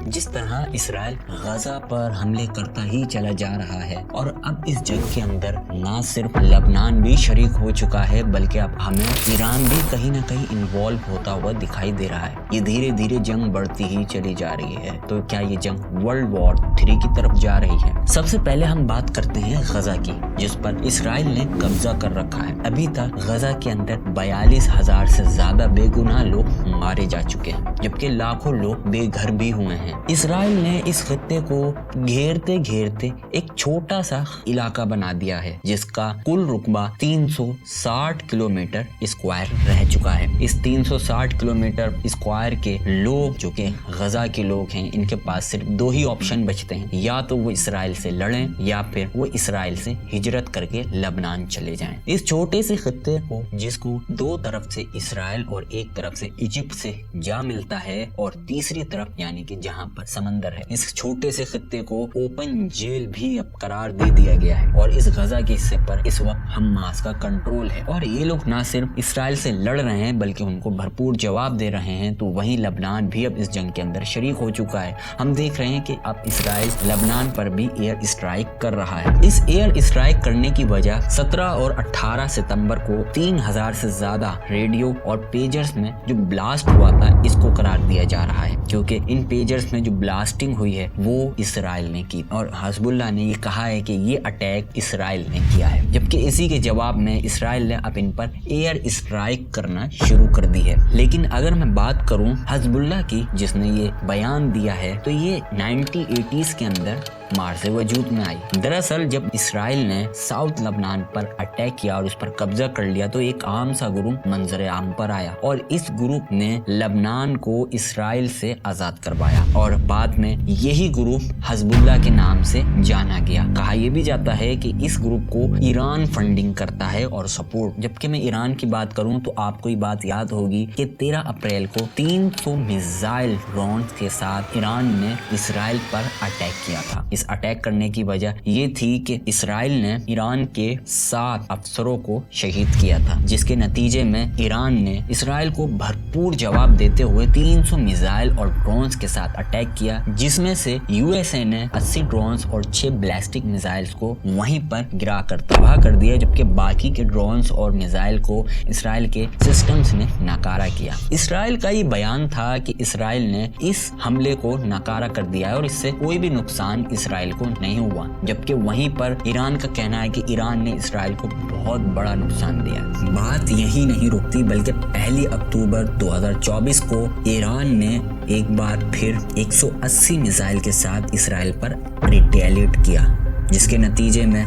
जिस तरह इसराइल गजा पर हमले करता ही चला जा रहा है और अब इस जंग के अंदर ना सिर्फ लेबनान भी शरीक हो चुका है बल्कि अब हमें ईरान भी कहीं ना कहीं इन्वॉल्व होता हुआ दिखाई दे रहा है। ये धीरे धीरे जंग बढ़ती ही चली जा रही है। तो क्या ये जंग वर्ल्ड वॉर 3 की तरफ जा रही है? सबसे पहले हम बात करते हैं गजा की, जिस पर इसराइल ने कब्जा कर रखा है। अभी तक गजा के अंदर 42,000 से ज्यादा बेगुनाह लोग मारे जा चुके हैं, जबकि लाखों लोग बेघर भी हुए हैं। इसराइल ने इस खित्ते को घेरते घेरते एक छोटा सा इलाका बना दिया है, जिसका कुल रुकबा 360 किलोमीटर स्क्वायर रह चुका है। इस 360 किलोमीटर स्क्वायर के लोग जो कि गजा के लोग हैं, इनके पास सिर्फ 2 ही ऑप्शन बचते हैं, या तो वो इसराइल से लड़ें या फिर वो इसराइल से हिजरत करके लेबनान चले जाएं। इस छोटे से खित्ते को, जिसको 2 तरफ से इसराइल और एक तरफ से इजिप्ट से जा मिलता है और तीसरी तरफ यानी कि जहां पर समंदर है, इस छोटे से खित्ते को ओपन जेल भी अब करार दे दिया गया है। और इस गजा के हिस्से पर इस वक्त हमास का कंट्रोल है और ये लोग ना सिर्फ इसराइल से लड़ रहे हैं बल्कि उनको भरपूर जवाब दे रहे हैं। तो वहीं लेबनान भी अब इस जंग के अंदर शरीक हो चुका है। हम देख रहे हैं कि अब इसराइल लेबनान पर भी एयर स्ट्राइक कर रहा है। इस एयर स्ट्राइक करने की वजह 17 और 18 सितंबर को 3000 से ज्यादा रेडियो और पेजर्स में जो ब्लास्ट हुआ था, इसको करार दिया जा रहा है, क्योंकि इन पेजर्स में जो ब्लास्टिंग हुई है वो इसराइल ने की और हिजबुल्लाह ने ये कहा है कि ये अटैक इसराइल ने किया है। जबकि इसी के जवाब में इसराइल ने अब इन पर एयर स्ट्राइक करना शुरू कर दी है। लेकिन अगर मैं बात करूं हिजबुल्लाह की, जिसने ये बयान दिया है, तो ये 1980s के अंदर मार्च से वजूद में आई। दरअसल जब इसराइल ने साउथ लेबनान पर अटैक किया और उस पर कब्जा कर लिया, तो एक आम सा ग्रुप मंजर आम पर आया और इस ग्रुप ने लेबनान को इसराइल से आजाद करवाया और बाद में यही ग्रुप हिजबुल्लाह के नाम से जाना गया। कहा यह भी जाता है कि इस ग्रुप को ईरान फंडिंग करता है और सपोर्ट। जबकि मैं ईरान की बात करूं तो आपको ये बात याद होगी कि 13 अप्रैल को 300 मिसाइल ड्रोन के साथ ईरान ने इसराइल पर अटैक किया था। इस अटैक करने की वजह ये थी कि इसराइल ने ईरान के 7 अफसरों को शहीद किया था, जिसके नतीजे में ईरान ने इसराइल को भरपूर जवाब देते हुए 300 मिसाइल और ड्रोन्स के साथ अटैक किया, जिसमें से यूएसए ने 80 ड्रोन्स और 6 बैलिस्टिक मिसाइल्स को वहीं पर गिरा कर तबाह कर दिया, जबकि बाकी के ड्रोन्स और मिसाइल को इसराइल के सिस्टम्स ने नकारा किया। इसराइल का ये बयान था कि इसराइल ने इस हमले को नकारा कर दिया है और इससे कोई भी नुकसान इसराइल को नहीं हुआ, जबकि वहीं पर ईरान का कहना है कि ईरान ने इसराइल को बहुत बड़ा नुकसान दिया। बात यही नहीं रुकती, बल्कि 1 अक्टूबर 2024 को ईरान ने एक बार फिर 180 मिसाइल के साथ इसराइल पर रिटेलिएट किया, जिसके नतीजे में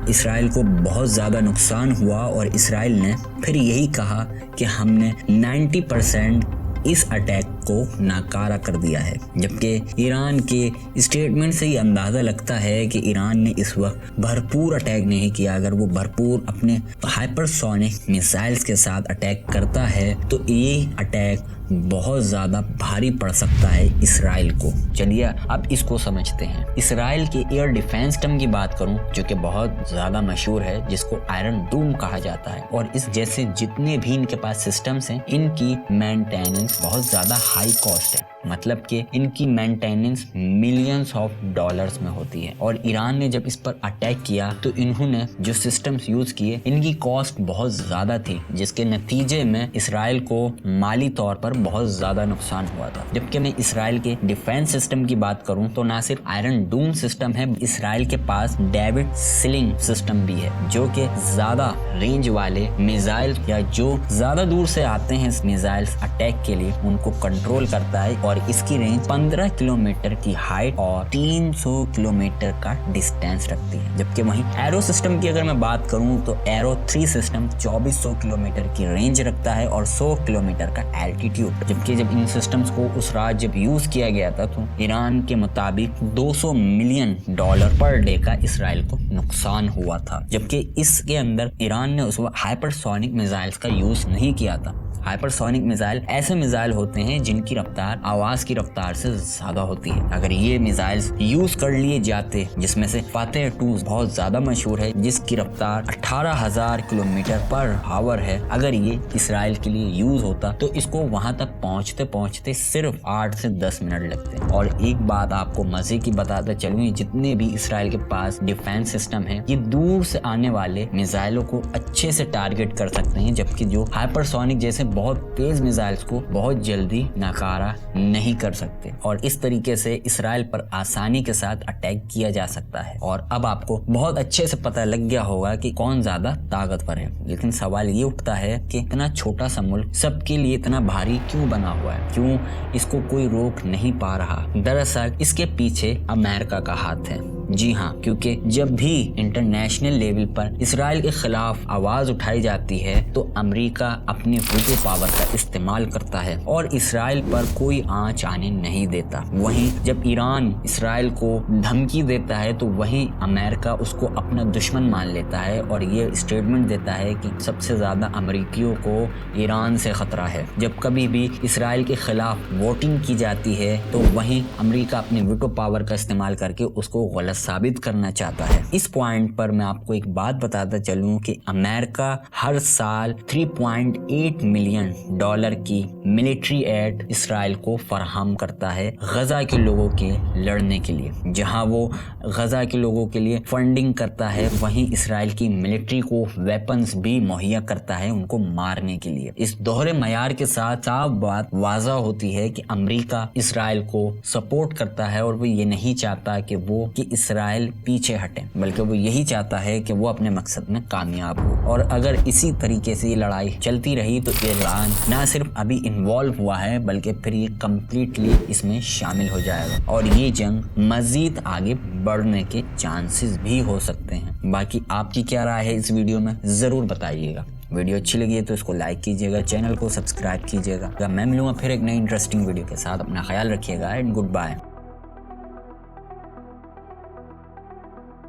इसराइल को बहुत ज़्यादा नुकसान हुआ और इसराइल ने फिर यही कहा कि हमने 90% इस अटैक को नाकारा कर दिया है। जबकि ईरान के स्टेटमेंट से ये अंदाज़ा लगता है कि ईरान ने इस वक्त भरपूर अटैक नहीं किया। अगर वो भरपूर अपने हाइपरसोनिक मिसाइल्स के साथ अटैक करता है तो ये अटैक बहुत ज़्यादा भारी पड़ सकता है इसराइल को। चलिए अब इसको समझते हैं। इसराइल के एयर डिफेंस सिस्टम की बात करूं, जो कि बहुत ज़्यादा मशहूर है, जिसको आयरन डूम कहा जाता है, और इस जैसे जितने भी इनके पास सिस्टम्स हैं, इनकी मेंटेनेंस बहुत ज़्यादा हाई कॉस्ट है। मतलब कि इनकी मेंटेनेंस मिलियंस ऑफ डॉलर्स में होती है। और ईरान ने जब इस पर अटैक किया तो इन्होंने जो सिस्टम्स यूज किए, इनकी कॉस्ट बहुत ज़्यादा थी, जिसके नतीजे में इसराइल को माली तौर पर बहुत ज़्यादा नुकसान हुआ था। जबकि मैं इसराइल के डिफेंस सिस्टम की बात करूं तो ना सिर्फ आयरन डूम सिस्टम है, इसराइल के पास डेविड स्लिंग सिस्टम भी है, जो कि ज़्यादा रेंज वाले मिसाइल या जो ज़्यादा दूर से आते हैं इस मिसाइल्स अटैक के लिए, उनको कंट्रोल करता है। और इसकी रेंज 15 किलोमीटर की हाइट और 300 किलोमीटर का डिस्टेंस रखती है। जबकि वहीं एरो सिस्टम की अगर मैं बात करूं तो एरो 3 सिस्टम 2400 किलोमीटर की रेंज रखता है और 100 किलोमीटर का एल्टीट्यूड। जबकि जब इन सिस्टम्स को उस रात जब यूज किया गया था तो ईरान के मुताबिक $200 मिलियन पर डे का इसराइल को नुकसान हुआ था। जबकि इसके अंदर ईरान ने उस वक्त हाइपरसोनिक मिसाइल्स का यूज नहीं किया था। हाइपरसोनिक मिसाइल ऐसे मिसाइल होते हैं जिनकी रफ्तार आवाज की रफ्तार से ज्यादा होती है। अगर ये मिसाइल्स यूज कर लिए जाते, जिसमें से फातेह 2 बहुत ज्यादा मशहूर है जिसकी रफ्तार 18,000 किलोमीटर पर आवर है, अगर ये इसराइल के लिए यूज होता तो इसको वहां तक पहुंचते पहुंचते सिर्फ 8 से 10 मिनट लगते। और एक बात आपको मजे की बताते चलूं, जितने भी इसराइल के पास डिफेंस सिस्टम है ये दूर से आने वाले मिसाइलों को अच्छे से टारगेट कर सकते हैं, जबकि जो हाइपरसोनिक जैसे बहुत तेज मिसाइल्स को बहुत जल्दी नाकारा नहीं कर सकते। और इस तरीके से इसराइल पर आसानी के साथ अटैक किया जा सकता है। और अब आपको बहुत अच्छे से पता लग गया होगा कि कौन ज्यादा ताकतवर है, लेकिन सवाल ये उठता है कि इतना छोटा सा मुल्क सबके लिए इतना भारी क्यों बना हुआ है, क्यों इसको कोई रोक नहीं पा रहा। दरअसल इसके पीछे अमेरिका का हाथ है। जी हाँ, क्योंकि जब भी इंटरनेशनल लेवल पर इसराइल के खिलाफ आवाज उठाई जाती है तो अमेरिका अपनी वीटो पावर का इस्तेमाल करता है और इसराइल पर कोई आंच आने नहीं देता। वहीं जब ईरान इसराइल को धमकी देता है तो वहीं अमेरिका उसको अपना दुश्मन मान लेता है और ये स्टेटमेंट देता है कि सबसे ज्यादा अमेरिकियों को ईरान से खतरा है। जब कभी भी इसराइल के खिलाफ वोटिंग की जाती है तो वहीं अमेरिका अपनी वीटो पावर का इस्तेमाल करके उसको गलत साबित करना चाहता है। इस पॉइंट पर मैं आपको एक बात बताता चलूं कि अमेरिका हर साल 3.8 मिलियन डॉलर की मिलिट्री एड इसराइल को फराहम करता है गजा के लोगों के लड़ने के लिए। जहां वो गजा के लोगों के लिए फंडिंग करता है, वहीं इसराइल की मिलिट्री को वेपन्स भी मुहैया करता है उनको मारने के लिए। इस दोहरे मयार के साथ साफ बात वाज़ा होती है कि अमेरिका इसराइल को सपोर्ट करता है और वो ये नहीं चाहता कि इसराइल पीछे हटे, बल्कि वो यही चाहता है कि वो अपने मकसद में कामयाब हो। और अगर इसी तरीके से ये लड़ाई चलती रही तो ईरान ना सिर्फ अभी इन्वॉल्व हुआ है बल्कि फिर ये कम्प्लीटली इसमें शामिल हो जाएगा और ये जंग मजीद आगे बढ़ने के चांसेस भी हो सकते हैं। बाकी आपकी क्या राय है इस वीडियो में जरूर बताइएगा। वीडियो अच्छी लगी है तो इसको लाइक कीजिएगा, चैनल को सब्सक्राइब कीजिएगा। मैं मिलूंगा फिर एक नई इंटरेस्टिंग वीडियो के साथ। अपना ख्याल रखिएगा एंड गुड बाय।